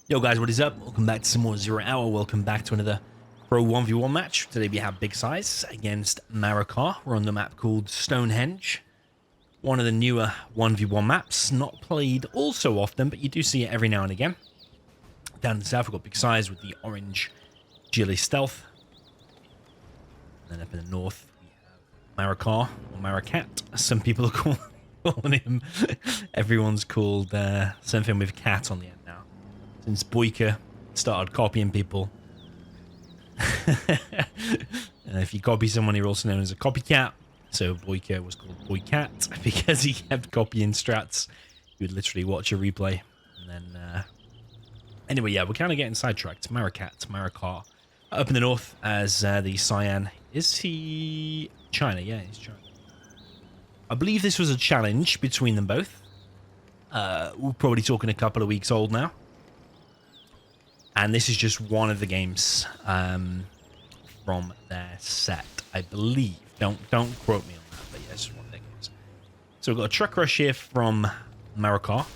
Yo guys, what is up? Welcome back to some more Zero Hour. Welcome back to another Pro 1v1 match. Today we have Big Size against Marakar. We're on the map called Stonehenge. One of the newer 1v1 maps. Not played all so often, but you do see it every now and again. Down in the south we've got Big Size with the orange Ghillie Stealth. And then up in the north we have Marakar, or Marakat, as some people are calling him. Everyone's called something with cat on the end now. Since Boyka started copying people. If you copy someone, you're also known as a copycat. So Boyka was called Boycat because he kept copying strats. You would literally watch a replay. And then, anyway, yeah, we're kind of getting sidetracked. Marakar. Up in the north as the Cyan. Is he China? Yeah, he's China. I believe this was a challenge between them both. We're probably talking a couple of weeks old now. And this is just one of the games from their set, I believe. Don't quote me on that, but yeah, it's just one of their games. So we've got a truck rush here from Marakar.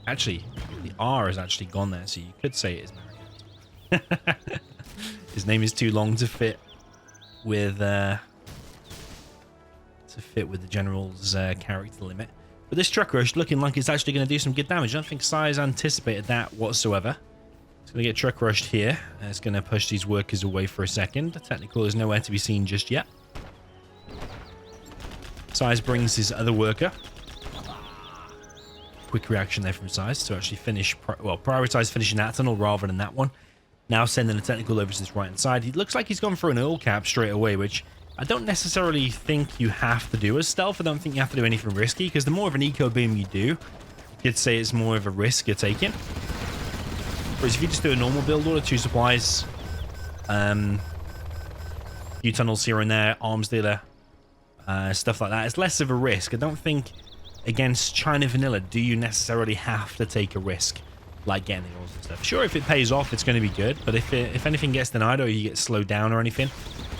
Actually, the R has actually gone there, so you could say it is Marakar. His name is too long to fit with the general's character limit. But this truck rush looking like it's actually going to do some good damage. I don't think SiZe anticipated that whatsoever. It's going to get truck rushed here. It's going to push these workers away for a second. The technical is nowhere to be seen just yet. SiZe brings his other worker. Quick reaction there from SiZe to actually finish, prioritize finishing that tunnel rather than that one. Now sending the technical over to this right hand side. He looks like he's gone for an oil cap straight away, which I don't necessarily think you have to do as stealth. I don't think you have to do anything risky, because the more of an eco beam you do, you could say it's more of a risk you're taking. Whereas if you just do a normal build order, 2 supplies, few tunnels here and there, arms dealer, stuff like that, it's less of a risk. I don't think against China Vanilla do you necessarily have to take a risk like getting the oils and stuff. Sure, if it pays off, it's going to be good, but if anything gets denied or you get slowed down or anything,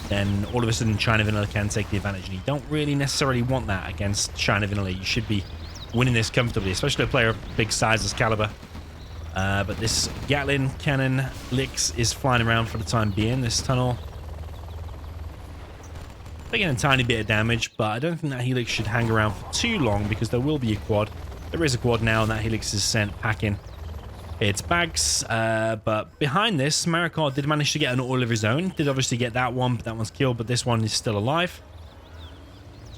then all of a sudden China Vanilla can take the advantage, and you don't really necessarily want that against China Vanilla. You should be winning this comfortably, especially a player of big sizes caliber. But this Gatling cannon Licks is flying around for the time being. This tunnel taking a tiny bit of damage, but I don't think that Helix should hang around for too long, because there will be a quad. There is a quad now, and that Helix is sent packing its bags, but behind this, Marakar did manage to get an oil of his own. Did obviously get that one, but that one's killed, but this one is still alive.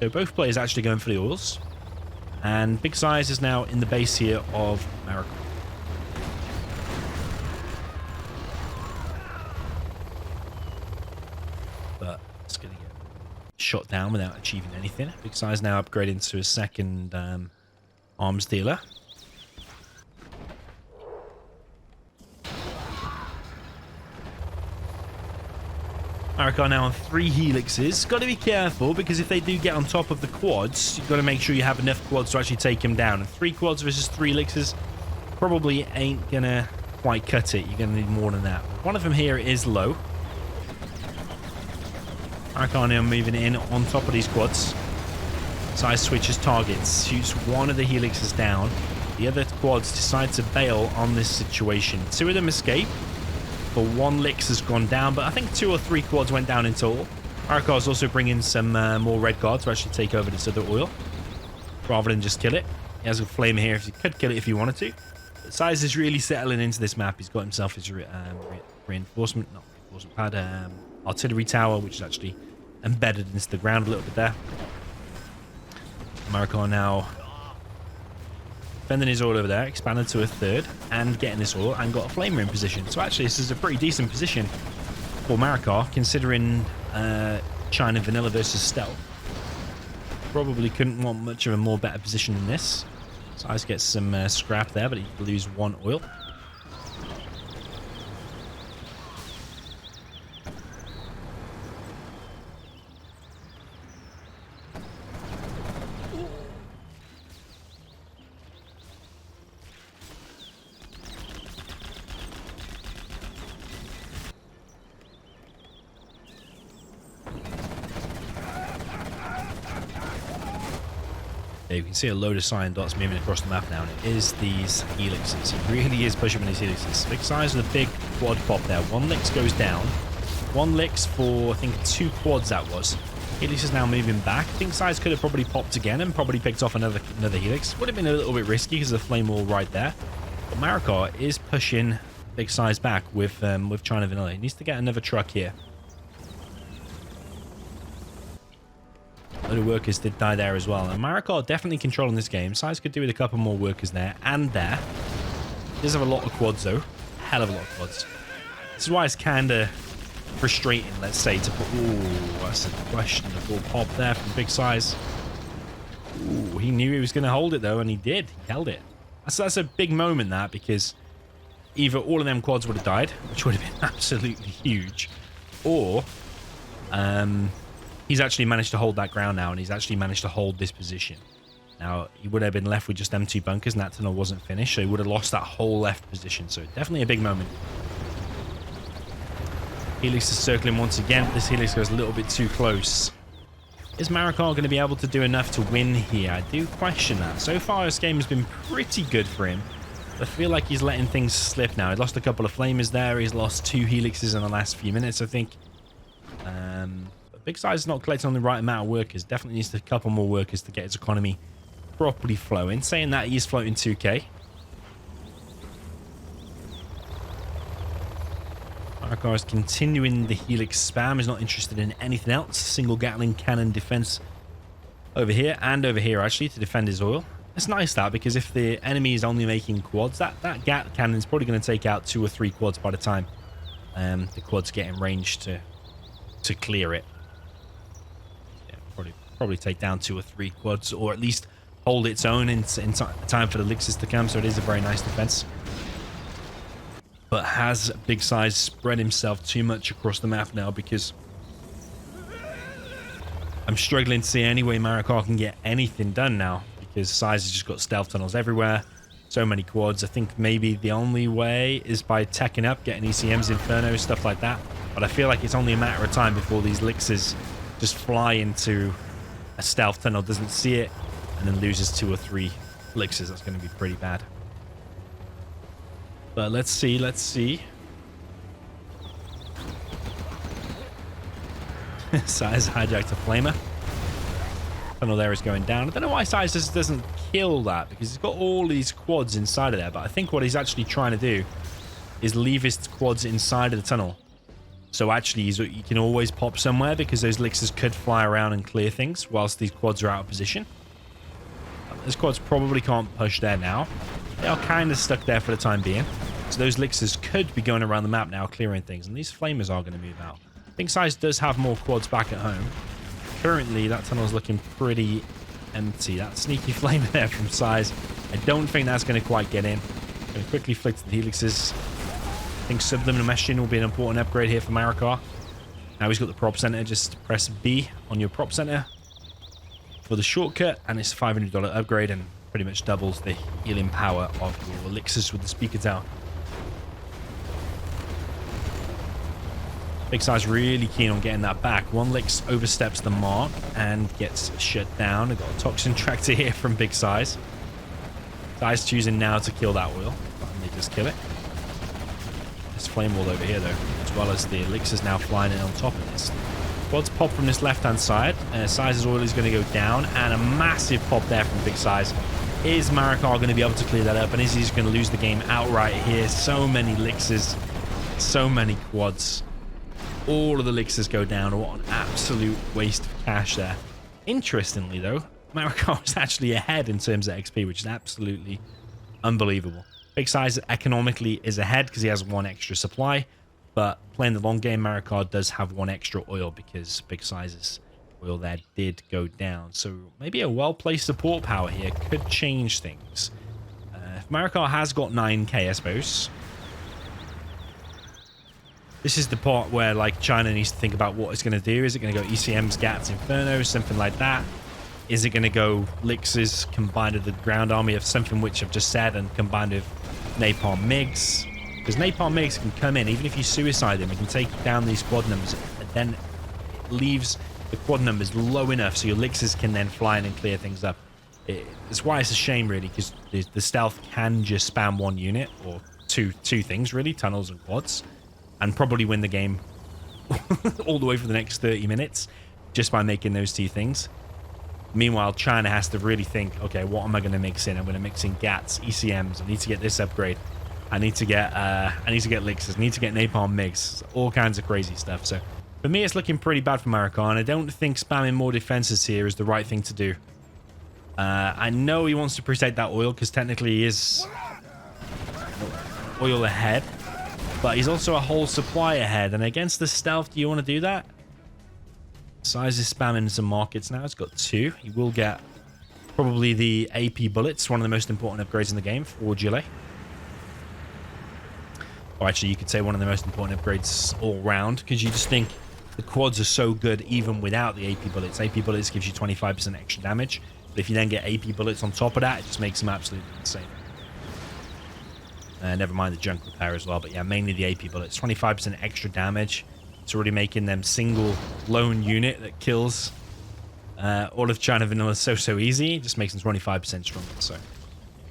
So both players actually going for the oils. And Big Size is now in the base here of Marakar. But it's going to get shot down without achieving anything. Big Size now upgrading to a second arms dealer. Marakar now on 3 helixes. Got to be careful, because if they do get on top of the quads, you've got to make sure you have enough quads to actually take them down. And 3 quads versus 3 helixes probably ain't gonna quite cut it. You're gonna need more than that. One of them here is low. Marakar now moving in on top of these quads. SiZe switches targets, shoots one of the helixes down. The other quads decide to bail on this situation. 2 of them escape. But 1 Licks has gone down, but I think 2 or 3 quads went down in total. Marakar's also bringing some more red guard to actually take over this other oil, rather than just kill it. He has a flamer here if you could kill it if you wanted to. But SiZe is really settling into this map. He's got himself his reinforcement pad, artillery tower, which is actually embedded into the ground a little bit there. Marakar now defending his oil over there, expanded to a 3rd, and getting this oil, and got a flamer in position. So actually this is a pretty decent position for Marakar, considering China Vanilla versus Stealth. Probably couldn't want much of a more better position than this. SiZe gets some scrap there, but he could lose 1 oil. Yeah, you can see a load of cyan dots moving across the map now, and it is these helixes. He really is pushing with these helixes. Big size with a big quad pop there. One licks goes down. One licks for, I think, 2 quads that was. Helix is now moving back. I think size could have probably popped again and probably picked off another helix. Would have been a little bit risky because of the flame wall right there. But Marakar is pushing big size back with China Vanilla. He needs to get another truck here. A lot of workers did die there as well. And Marakar definitely controlling this game. Size could do with a couple more workers there and there. He does have a lot of quads though. Hell of a lot of quads. This is why it's kind of frustrating, let's say, to put... Ooh, that's a questionable pop there from big size. Ooh, he knew he was going to hold it though, and he did. He held it. That's a big moment, that, because either all of them quads would have died, which would have been absolutely huge, or he's actually managed to hold that ground now, and he's actually managed to hold this position. Now, he would have been left with just them 2 bunkers, and that tunnel wasn't finished, so he would have lost that whole left position. So definitely a big moment. Helix is circling once again. This Helix goes a little bit too close. Is Marakar going to be able to do enough to win here? I do question that. So far, this game has been pretty good for him. I feel like he's letting things slip now. He lost a couple of flamers there. He's lost 2 helixes in the last few minutes, I think. But big size is not collecting on the right amount of workers. Definitely needs a couple more workers to get his economy properly flowing. Saying that, he's floating 2k. Marakar is continuing the helix spam. He's not interested in anything else. Single Gatling cannon defense over here and over here, actually, to defend his oil. It's nice, that, because if the enemy is only making quads, that Gat cannon is probably going to take out 2 or 3 quads by the time the quads get in range to clear it. Yeah, probably take down 2 or 3 quads, or at least hold its own in time for the elixirs to come. So it is a very nice defense. But has big size spread himself too much across the map now? Because I'm struggling to see any way Marakar can get anything done now, because size has just got stealth tunnels everywhere, so many quads. I think maybe the only way is by teching up, getting ECMs, Inferno, stuff like that. But I feel like it's only a matter of time before these elixirs just fly into a stealth tunnel, doesn't see it, and then loses 2 or 3 elixirs. That's going to be pretty bad. But let's see. Size hijacked a flamer. Tunnel there is going down. I don't know why Size just doesn't kill that, because he's got all these quads inside of there. But I think what he's actually trying to do is leave his quads inside of the tunnel. So actually, you can always pop somewhere, because those elixirs could fly around and clear things whilst these quads are out of position. Those quads probably can't push there now. They are kind of stuck there for the time being. So those elixirs could be going around the map now, clearing things. And these flamers are going to move out. I think Size does have more quads back at home. Currently, that tunnel is looking pretty empty. That sneaky flamer there from Size, I don't think that's going to quite get in. Going to quickly flick to the helixes. I think subliminal messaging will be an important upgrade here for Marakar. Now he's got the prop center. Just press B on your prop center for the shortcut, and it's a $500 upgrade, and pretty much doubles the healing power of your elixirs with the speaker tower. Big Size really keen on getting that back. One Lix oversteps the mark and gets shut down. I've got a toxin tractor here from Big Size. Size choosing now to kill that oil, and they just kill it. There's flame wall over here though, as well as the elixirs now flying in on top of this. Quads pop from this left-hand side. Size's oil is going to go down, and a massive pop there from Big Size. Is Marakar going to be able to clear that up, and is he just going to lose the game outright here? So many elixirs, so many quads. All of the elixirs go down. What an absolute waste of cash there. Interestingly, though, Marakar is actually ahead in terms of XP, which is absolutely unbelievable. Big Size economically is ahead because he has 1 extra supply. But playing the long game, Marakar does have 1 extra oil because Big Size's oil there did go down. So maybe a well-placed support power here could change things. If Marakar has got 9k, I suppose. This is the part where, like, China needs to think about what it's going to do. Is it going to go ECMs, GATs, Inferno, something like that? Is it going to go Elixirs combined with the ground army of something which I've just said, and combined with Napalm MiGs? Because Napalm MiGs can come in, even if you suicide them, you can take down these quad numbers, and then it leaves the quad numbers low enough so your Elixirs can then fly in and clear things up. It's why it's a shame, really, because the stealth can just spam one unit or two things, really, tunnels and quads, and probably win the game all the way for the next 30 minutes just by making those two things. Meanwhile, China has to really think, okay, what am I going to mix in? I'm going to mix in GATs, ECMs. I need to get this upgrade. I need to get elixirs. I need to get napalm MiGs. All kinds of crazy stuff. So for me, it's looking pretty bad for Marakar, and I don't think spamming more defenses here is the right thing to do. I know he wants to protect that oil because technically he is oil ahead, but he's also a whole supply ahead. And against the stealth, do you want to do that? SiZe is spamming some markets now. It's got 2. He will get probably the AP bullets, one of the most important upgrades in the game for Gile. Or actually, you could say one of the most important upgrades all round, because you just think the quads are so good even without the AP bullets. AP bullets gives you 25% extra damage, but if you then get AP bullets on top of that, it just makes them absolutely insane. Never mind the junk repair as well, but yeah, mainly the AP bullets. 25% extra damage. It's already making them single lone unit that kills all of China Vanilla so easy. It just makes them 25% stronger, so yeah,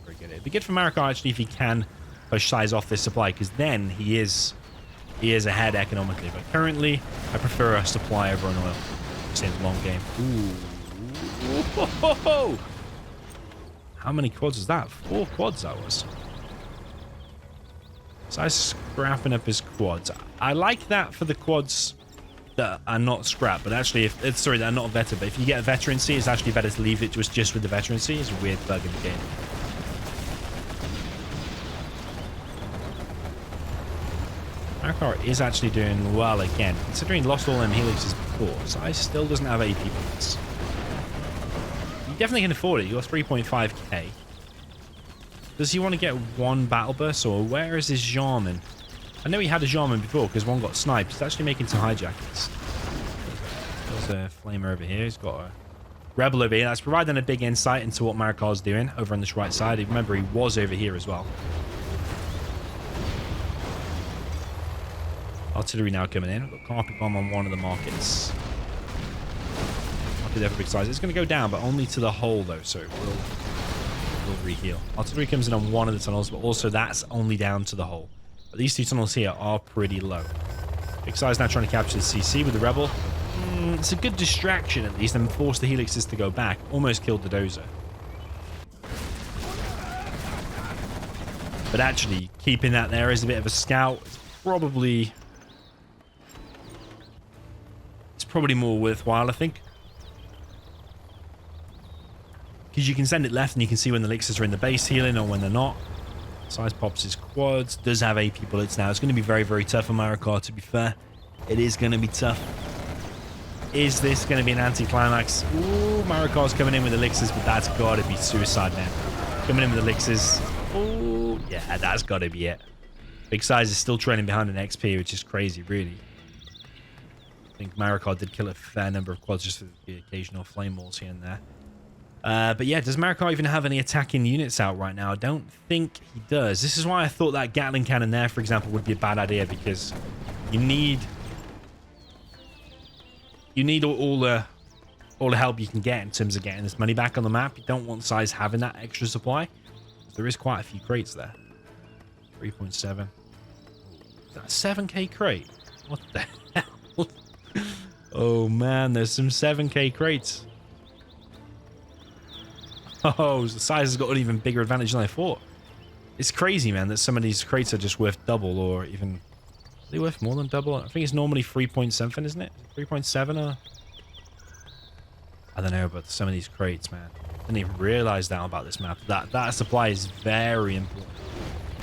very good. It'd be good for Marakar actually if he can push SiZe off this supply, because then he is ahead economically. But currently, I prefer a supply over an oil. Just in the long game. Ooh. How many quads is that? 4 quads that was. SiZe scrapping up his quads. I like that for the quads that are not scrap, but actually, that are not vetted. But if you get a veterancy, it's actually better to leave it just with the veterancy. It's a weird bug in the game. Marakar is actually doing well again, considering he lost all them helixes before. SiZe still doesn't have AP points. You definitely can afford it. You got 3.5k. Does he want to get 1 battle burst, or where is his Jarman? I know he had a Jarman before because one got sniped. He's actually making some hijackers. There's a flamer over here. He's got a rebel over here. That's providing a big insight into what Marakar's doing over on this right side. Remember, he was over here as well. Artillery now coming in. We've got carpet bomb on one of the markets. Market there for big size. It's going to go down, but only to the hole though, so it will reheal. Artillery comes in on one of the tunnels, but also that's only down to the hole. But these 2 tunnels here are pretty low. Big size now trying to capture the CC with the rebel. It's a good distraction at least, and force the helixes to go back. Almost killed the dozer. But actually, keeping that there as a bit of a scout is probably more worthwhile, I think. Because you can send it left and you can see when the elixirs are in the base healing or when they're not. SiZe pops his quads. Does have AP bullets now. It's going to be very, very tough for Marakar, to be fair. It is going to be tough. Is this going to be an anticlimax? Ooh, Marakar's coming in with elixirs, but that's got to be suicide, man. Coming in with elixirs. Ooh, yeah, that's got to be it. Big SiZe is still trailing behind an XP, which is crazy, really. I think Marakar did kill a fair number of quads just for the occasional flame walls here and there. But yeah, does Marakar even have any attacking units out right now? I don't think he does. This is why I thought that Gatling cannon there, for example, would be a bad idea, because you need all the help you can get in terms of getting this money back on the map. You don't want SiZe having that extra supply. There is quite a few crates there. 3.7. That's 7k crate. What the hell? Oh man, there's some 7k crates. Oh, the SiZe has got an even bigger advantage than I thought. It's crazy, man, that some of these crates are just worth double, or even... Are they worth more than double? I think it's normally 3 point something, isn't it? 3.7 or... I don't know, but some of these crates, man. I didn't even realize that about this map. That supply is very important.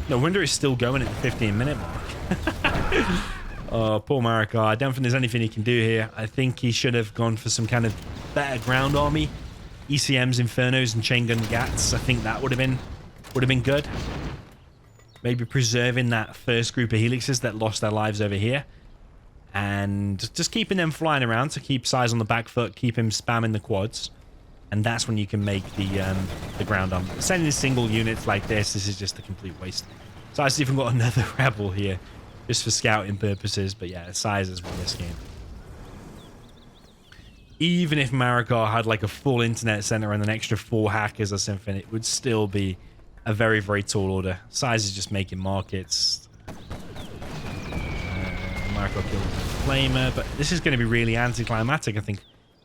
No wonder it's still going at the 15-minute mark. Oh, poor Marakar. I don't think there's anything he can do here. I think he should have gone for some kind of better ground army. ECMs, Infernos, and chain gun Gats. I think that would have been good. Maybe preserving that first group of helixes that lost their lives over here, and just keeping them flying around to keep SiZe on the back foot, keep him spamming the quads, and that's when you can make the ground army. Sending single units like this is just a complete waste. SiZe's even got another rebel here, just for scouting purposes. But yeah, SiZe has won this game. even if Marakar had like a full internet center and an extra 4 hackers or something, it would still be a very, very tall order. SiZe is just making markets. Marakar killed the Flamer, but this is going to be really anticlimactic, I think.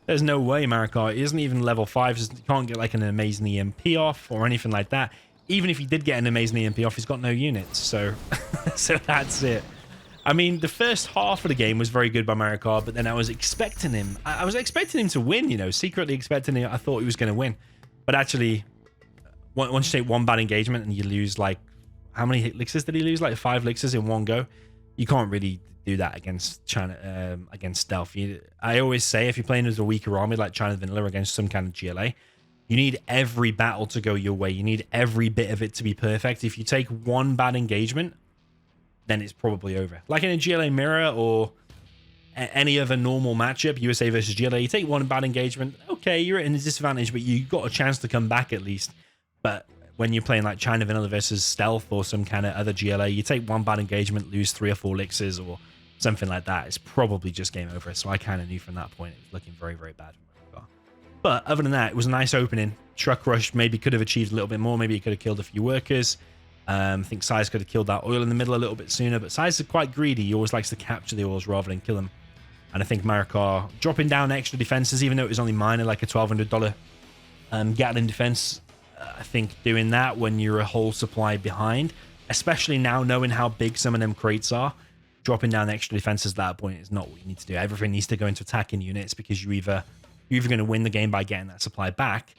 There's no way Marakar isn't even level 5, so he can't get like an amazing EMP off or anything like that. Even if he did get an amazing EMP off, he's got no units, so so that's it. I mean, the first half of the game was very good by Marakar, but then I was expecting him. I was expecting him to win, you know, secretly expecting him. I thought he was going to win. But actually, once you take one bad engagement and you lose, like, how many elixirs did he lose? Like 5 elixirs in one go. You can't really do that against China, against stealth. I always say, if you're playing as a weaker army like China Vanilla against some kind of GLA, you need every battle to go your way. You need every bit of it to be perfect. If you take one bad engagement, then it's probably over. Like in a GLA mirror or any other normal matchup, USA versus GLA, you take one bad engagement, okay, you're in a disadvantage, but you got a chance to come back at least. But when you're playing like China Vanilla versus Stealth or some kind of other GLA, you take one bad engagement, lose 3 or 4 elixirs or something like that, it's probably just game over. So I kind of knew from that point it was looking very, very bad for Marakar. But other than that, it was a nice opening. Truck Rush maybe could have achieved a little bit more. Maybe he could have killed a few workers. I think SiZe could have killed that oil in the middle a little bit sooner, but SiZe is quite greedy. He always likes to capture the oils rather than kill them. And I think Marakar dropping down extra defenses, even though it was only minor, like a $1,200 Gatling defense, I think doing that when you're a whole supply behind, especially now knowing how big some of them crates are, dropping down extra defenses at that point is not what you need to do. Everything needs to go into attacking units because you're either going to win the game by getting that supply back,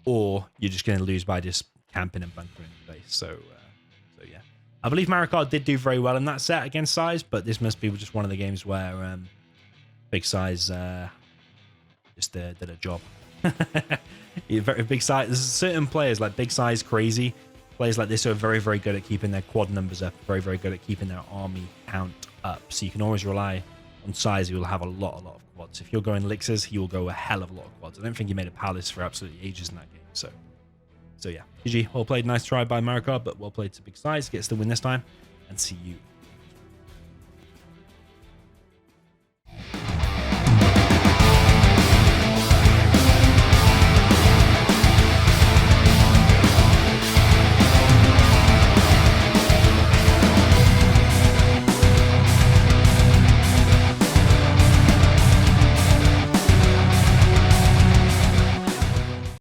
or you're just going to lose by just camping and bunkering the base. So yeah, I believe Marakar did do very well in that set against SiZe, but this must be just one of the games where Big SiZe just did a job. Big SiZe, there's certain players like Big SiZe Crazy, players like this who are very, very good at keeping their quad numbers up, very, very good at keeping their army count up. So you can always rely on SiZe, who will have a lot of quads. If you're going elixirs, he will go a hell of a lot of quads. I don't think he made a palace for absolutely ages in that game. So yeah, GG, well played, nice try by Marakar, but well played to Big SiZe. Gets the win this time, and see you